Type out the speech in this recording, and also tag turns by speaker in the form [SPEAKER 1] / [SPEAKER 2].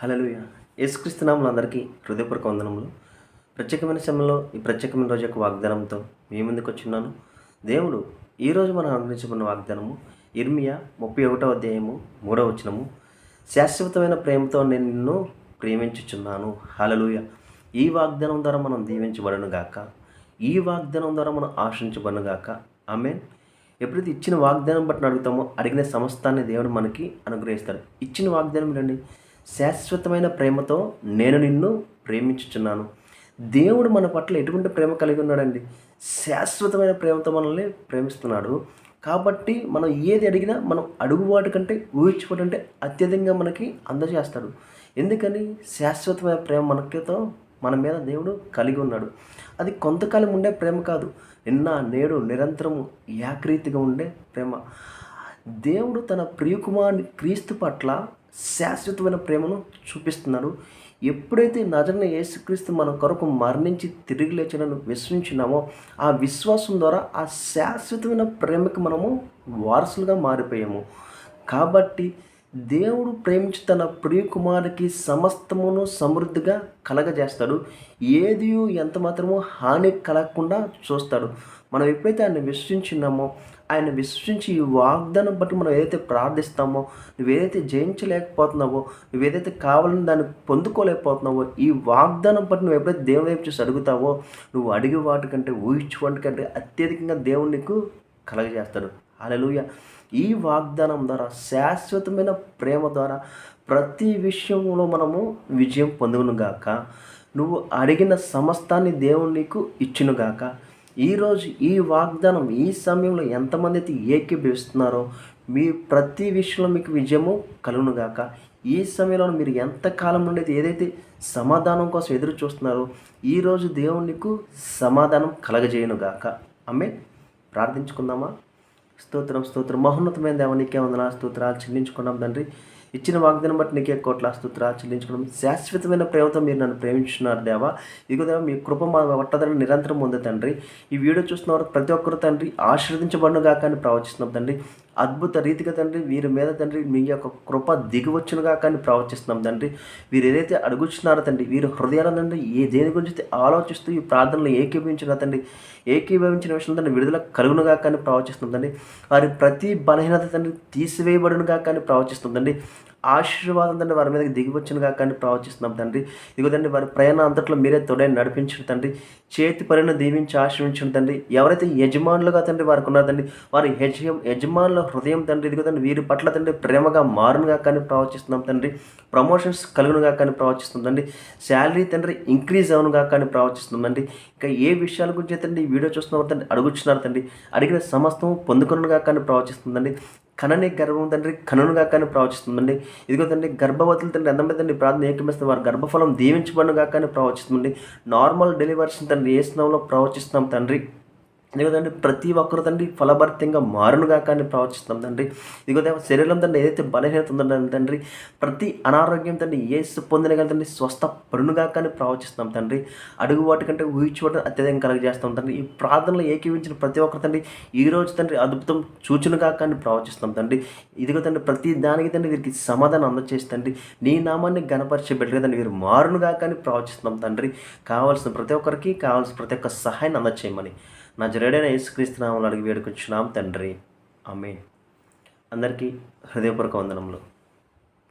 [SPEAKER 1] హల్లెలూయా. యేసుక్రీస్తు నామములో అందరికీ హృదయపూర్వక వందనములు. ప్రత్యేకమైన సమయంలో ఈ ప్రత్యేకమైన రోజు యొక్క వాగ్దానంతో మీ ముందుకు వచ్చున్నాను. దేవుడు ఈరోజు మనం అనుగ్రహించబడిన వాగ్దానము ఇర్మియా 31వ అధ్యాయము 3వ వచనము. శాశ్వతమైన ప్రేమతో నేను నిన్ను ప్రేమించుచున్నాను. హల్లెలూయా. ఈ వాగ్దానం ద్వారా మనం దీవించబడను గాక. ఈ వాగ్దానం ద్వారా మనం ఆశించబడను గాక. ఆమేన్. ఎప్పుడైతే ఇచ్చిన వాగ్దానం బట్టి అడుగుతామో అడిగిన సమస్తాన్ని దేవుడు మనకి అనుగ్రహిస్తాడు. ఇచ్చిన వాగ్దానం రండి, శాశ్వతమైన ప్రేమతో నేను నిన్ను ప్రేమించుచున్నాను. దేవుడు మన పట్ల ఎటువంటి ప్రేమ కలిగి ఉన్నాడండి? శాశ్వతమైన ప్రేమతో మనల్ని ప్రేమిస్తున్నాడు. కాబట్టి మనం ఏది అడిగినా మనం అడుగువాటి కంటే ఊహించుకోవటం అంటే అత్యధికంగా మనకి అందజేస్తాడు. ఎందుకని? శాశ్వతమైన ప్రేమ మన మీద దేవుడు కలిగి ఉన్నాడు. అది కొంతకాలం ఉండే ప్రేమ కాదు, నిన్న నేడు నిరంతరము ఏకరీతిగా ఉండే ప్రేమ. దేవుడు తన ప్రియకుమారుని క్రీస్తు పట్ల శాశ్వతమైన ప్రేమను చూపిస్తున్నాడు. ఎప్పుడైతే నజరైన యేసుక్రీస్తు మన కొరకు మరణించి తిరిగి లేచినను విశ్వసించినామో ఆ విశ్వాసం ద్వారా ఆ శాశ్వతమైన ప్రేమకి మనము వారసులుగా మారిపోయాము. కాబట్టి దేవుడు ప్రేమించి తన ప్రియకుమారుడికి సమస్తమును సమృద్ధిగా కలగజేస్తాడు. ఏది ఎంత మాత్రమో హాని కలగకుండా చూస్తాడు. మనం ఎప్పుడైతే ఆయన విశ్వసించినామో, ఆయన విశ్వసించి ఈ వాగ్దానం బట్టి మనం ఏదైతే ప్రార్థిస్తామో, నువ్వేదైతే జయించలేకపోతున్నావో, నువ్వేదైతే కావాలని దాన్ని పొందుకోలేకపోతున్నావో, ఈ వాగ్దానం బట్టి నువ్వు ఎప్పుడైతే దేవుని వైపు చూసి అడుగుతావో, నువ్వు అడిగే వాటికంటే ఊహించే వాటికంటే అత్యధికంగా దేవుడు నీకు కలగజేస్తాడు. హల్లెలూయా. ఈ వాగ్దానం ద్వారా శాశ్వతమైన ప్రేమ ద్వారా ప్రతి విషయంలో మనము విజయం పొందునుగాక. నువ్వు అడిగిన సమస్తాన్ని దేవుడు నీకు ఇచ్చునుగాక. ఈరోజు ఈ వాగ్దానం ఈ సమయంలో ఎంతమంది అయితే ఏకీభవిస్తున్నారో మీ ప్రతి విషయంలో మీకు విజయము కలుగునుగాక. ఈ సమయంలో మీరు ఎంతకాలం నుండి ఏదైతే సమాధానం కోసం ఎదురు చూస్తున్నారో ఈరోజు దేవుడు నీకు సమాధానం కలగజేయునుగాక. ఆమేన్. ప్రార్థించుకుందామా? స్తోత్రం స్తోత్రం. మహోన్నతమైన దేవ నీకే వందనాలు స్తోత్రాలు చెల్లించుకున్నాం తండ్రి. ఇచ్చిన వాగ్దానం బట్టి నీకే కోట్ల స్తోత్రాలు చెల్లించుకున్నాం. శాశ్వతమైన ప్రేమతో మీరు నన్ను ప్రేమించున్నారు దేవా. ఇదిగో దేవా, మీ కృప మా పట్టదని నిరంతరం ఉంది తండ్రి. ఈ వీడియో చూస్తున్న వారు ప్రతి ఒక్కరు తండ్రి ఆశీర్వదించబడునుగా కానీ ప్రవచిస్తున్నాం తండ్రి. అద్భుత రీతిగా తండ్రి వీరి మీద తండ్రి మీ యొక్క కృప దిగివచ్చునుగా కానీ ప్రవచిస్తున్నాం తండ్రి. వీరు ఏదైతే అడుగుచున్నారో తండ్రి, వీరి హృదయాల తండ్రి దేని గురించి ఆలోచిస్తూ ఈ ప్రార్థనలు ఏకీభవించిన తండ్రి, ఏకీభవించిన విషయంలో తండ్రి విడుదల కలుగునుగా కానీ ప్రవచిస్తున్నాం తండ్రి. వారి ప్రతి బలహీనత తండ్రి తీసివేయబడునుగా కానీ ప్రవచిస్తున్నాం తండ్రి. ఆశీర్వాదం తండ్రి వారి మీదకి దిగివచ్చునుగా కానీ ప్రవచిస్తున్నాం తండ్రి. ఇదిగో తండ్రి వారి ప్రయాణం అంతట్లో మీరే తోడై నడిపించండి తండ్రి. చేతి పనిని దీవించి ఆశ్రయించండి తండ్రి. ఎవరైతే యజమానులుగా తండ్రి వారికి ఉన్నారు తండ్రి, వారి యజమానుల హృదయం తండ్రి ఇదిగో తండ్రి వీరి పట్ల తండ్రి ప్రేమగా మారునుగా కానీ ప్రవచిస్తున్నాం తండ్రి. ప్రమోషన్స్ కలుగునుగా కానీ ప్రవచిస్తున్నాం తండ్రి. శాలరీ తండ్రి ఇంక్రీజ్ అవునుగా కానీ ప్రవచిస్తున్నాం తండ్రి. ఇంకా ఏ విషయాల గురించి తండ్రి ఈ వీడియో చూస్తున్నారు తండ్రి అడుగుచున్నారు తండ్రి, అడిగిన సమస్తం పొందుకునుగా కానీ ప్రవచిస్తుందండి. కనని గర్భం తండ్రి కనునుగా కానీ ప్రవచిస్తుందండి. ఇదిగో తండ్రి గర్భవతులు తండ్రి ఎంతమంది తండ్రి ప్రార్థన ఏకమిస్తుంది వారి గర్భఫలం దీవించబడునుగా కానీ ప్రవచిస్తుంది. నార్మల్ డెలివరీస్ తండ్రి ఏ స్నామంలో ప్రవచిస్తున్నాం తండ్రి. ఇదిగో తండ్రి ప్రతి ఒక్కరు తండ్రి ఫలభరితంగా మారునుగా కానీ ప్రవచిస్తున్నాం తండ్రి. ఇదిగో శరీరం తండ్రి ఏదైతే బలహీనత ఉందో తండ్రి, ప్రతి అనారోగ్యం తండ్రి యేసు పొందిన తండ్రి స్వస్థ పరునుగా కానీ ప్రవచిస్తున్నాం తండ్రి. అడుగు వాటికంటే ఊహించుకోవడం అత్యధికంగా కలగజేస్తాం తండ్రి. ఈ ప్రార్థనలు ఏకీవించిన ప్రతి ఒక్కరు తండ్రి ఈరోజు తండ్రి అద్భుతం సూచనగా కానీ ప్రవచిస్తున్నాం తండ్రి. ఇదిగో తండ్రి ప్రతి దానికి తండ్రి వీరికి సమాధానం అందచేసి తండ్రి నీ నామాన్ని గణపరిచే బిడ్డగా తండ్రి వీరు మారునుగా కానీ ప్రవచిస్తున్నాం తండ్రి. కావాల్సిన ప్రతి ఒక్కరికి కావాల్సిన ప్రతి ఒక్క సహాయాన్ని అందచేయమని నజరేయుడైన యేసుక్రీస్తు నామములో అడిగి వేడుకొంచున్నాం తండ్రి. ఆమేన్. అందరికీ హృదయపూర్వక వందనములు.